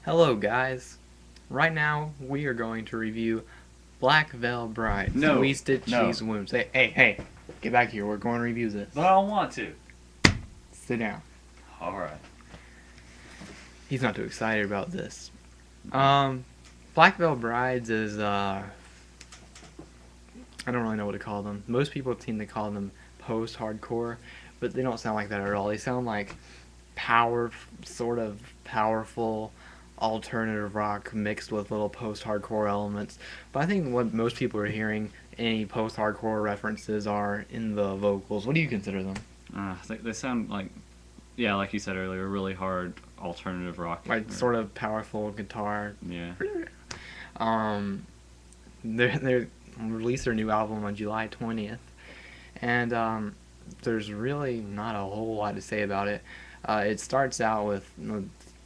Hello guys, right now we are going to review Black Veil Brides, No, We Stitch no. These Wounds. Hey, get back here, we're going to review this. But I don't want to. Sit down. Alright. He's not too excited about this. Black Veil Brides is, I don't really know what to call them. Most people seem to call them post-hardcore, but they don't sound like that at all. They sound like sort of powerful alternative rock mixed with little post-hardcore elements. But I think what most people are hearing any post-hardcore references are in the vocals. What do you consider them? They sound like, yeah, like you said earlier, really hard alternative rock. Like sort of powerful guitar. Yeah. They released their new album on July 20th, and there's really not a whole lot to say about it. It starts out with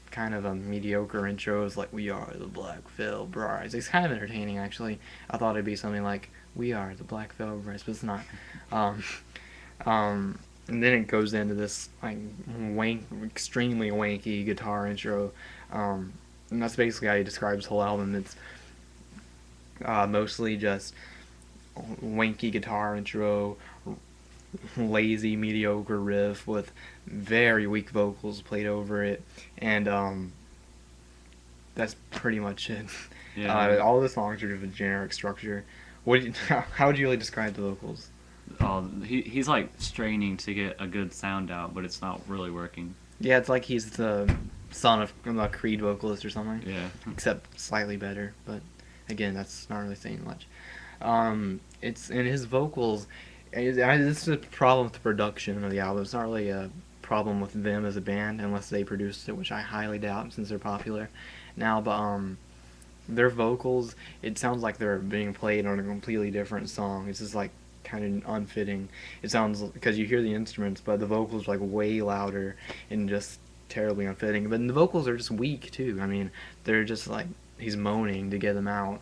kind of a mediocre intro. It's like, we are the Black Veil Brides. It's kind of entertaining, actually. I thought it'd be something like, we are the Black Veil Brides, but it's not. And then it goes into this like extremely wanky guitar intro, and that's basically how he describes the whole album. It's mostly just wanky guitar intro, lazy mediocre riff with very weak vocals played over it, and that's pretty much it. Yeah. All the songs are just a generic structure. How would you really describe the vocals? He's like straining to get a good sound out, but it's not really working. Yeah, it's like he's the son of a Creed vocalist or something. Yeah. Except slightly better, but again, that's not really saying much. It's in his vocals. This is a problem with the production of the album. It's not really a problem with them as a band, unless they produced it, which I highly doubt since they're popular now. But their vocals, it sounds like they're being played on a completely different song. It's just like kind of unfitting. It sounds, because you hear the instruments, but the vocals are like way louder and just terribly unfitting. But the vocals are just weak too. I mean, they're just like he's moaning to get them out,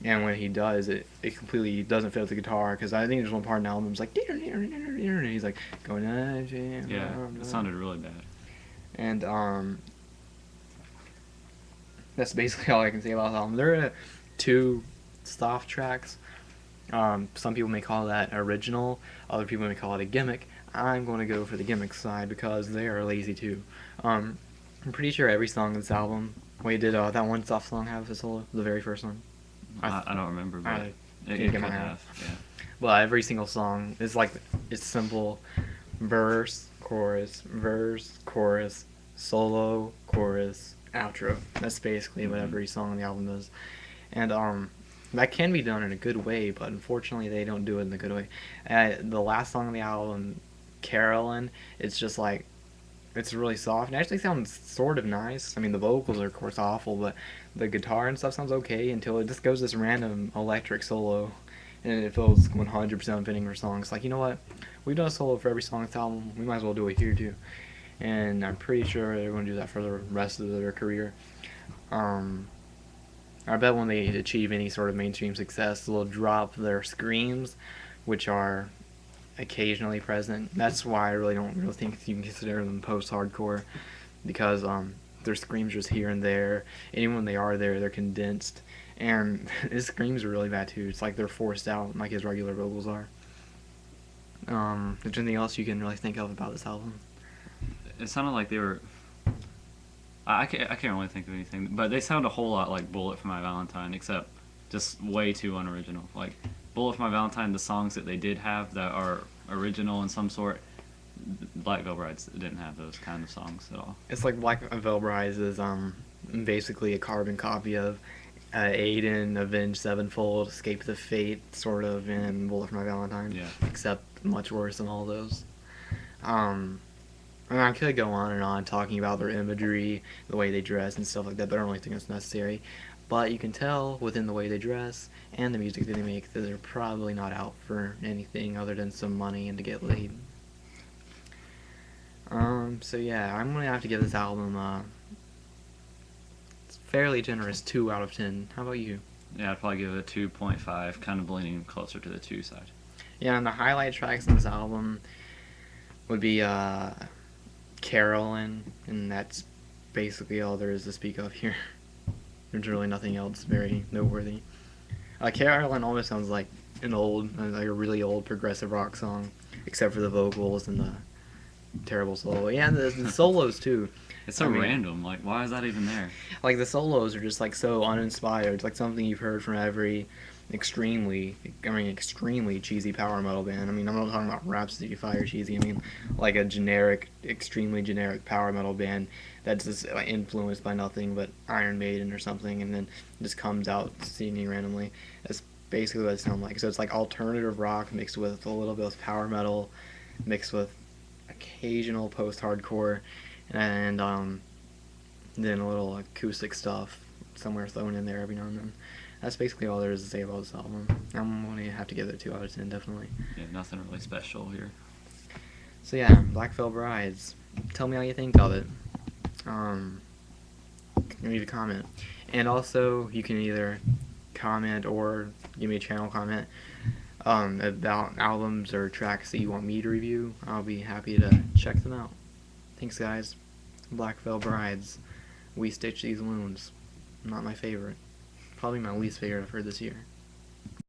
and when he does, it completely doesn't fit with the guitar. Because I think there's one part in the album, it's like, and he's like going, Yeah, it sounded really bad. And that's basically all I can say about the album. There are two soft tracks. Some people may call that original, other people may call it a gimmick. I'm going to go for the gimmick side because they are lazy too. I'm pretty sure every song in this album. Wait, did that one soft song have a solo? The very first one? I don't remember, but it could might have. Yeah. Well, every single song is like, it's simple: verse, chorus, solo, chorus, outro. That's basically what every song on the album does, and that can be done in a good way, but unfortunately they don't do it in a good way. The last song on the album, Carolyn, it's just like, it's really soft. It actually sounds sort of nice. I mean, the vocals are of course awful, but the guitar and stuff sounds okay until it just goes this random electric solo, and it feels 100% fitting for songs. Like, you know what? We've done a solo for every song on this album. We might as well do it here too. And I'm pretty sure they're going to do that for the rest of their career. I bet when they achieve any sort of mainstream success, they'll drop their screams, which are occasionally present. That's why I really don't really think you can consider them post-hardcore, because their screams just here and there. And when they are there, they're condensed, and his screams are really bad too. It's like they're forced out, like his regular vocals are. Is there anything else you can really think of about this album? It sounded like they were. I can't really think of anything, but they sound a whole lot like Bullet for My Valentine, except just way too unoriginal. Like Bullet for My Valentine, the songs that they did have that are original in some sort, Black Veil Brides didn't have those kind of songs at all. It's like Black Veil Brides is basically a carbon copy of Aiden, Avenged Sevenfold, Escape the Fate, sort of, and Bullet for My Valentine. Yeah. Except much worse than all those. I mean, I could go on and on talking about their imagery, the way they dress and stuff like that, but I don't really think it's necessary. But you can tell within the way they dress and the music that they make that they're probably not out for anything other than some money and to get laid. So yeah, I'm gonna have to give this album it's fairly generous 2 out of 10. How about you? Yeah, I'd probably give it a 2.5, kind of leaning closer to the 2 side. Yeah, and the highlight tracks on this album would be Carolyn, and that's basically all there is to speak of here. There's really nothing else very noteworthy. Caroline almost sounds like like a really old progressive rock song, except for the vocals and the terrible solo. Yeah, and the solos too. It's so random. Like, why is that even there? Like the solos are just like so uninspired. It's like something you've heard from every extremely cheesy power metal band. I mean, I'm not talking about Rhapsody Fire cheesy. I mean, like a generic, extremely generic power metal band that's just like, influenced by nothing but Iron Maiden or something, and then just comes out singing randomly. That's basically what it sounds like. So it's like alternative rock mixed with a little bit of power metal, mixed with occasional post-hardcore, and then a little acoustic stuff somewhere thrown in there every now and then. That's basically all there is to say about this album. I'm going to have to give it a 2 out of 10, definitely. Yeah, nothing really special here. So yeah, Black Veil Brides. Tell me how you think of it. Leave a comment. And also, you can either comment or give me a channel comment about albums or tracks that you want me to review. I'll be happy to check them out. Thanks, guys. Black Veil Brides. We Stitch These Wounds. Not my favorite. Probably my least favorite I've heard this year.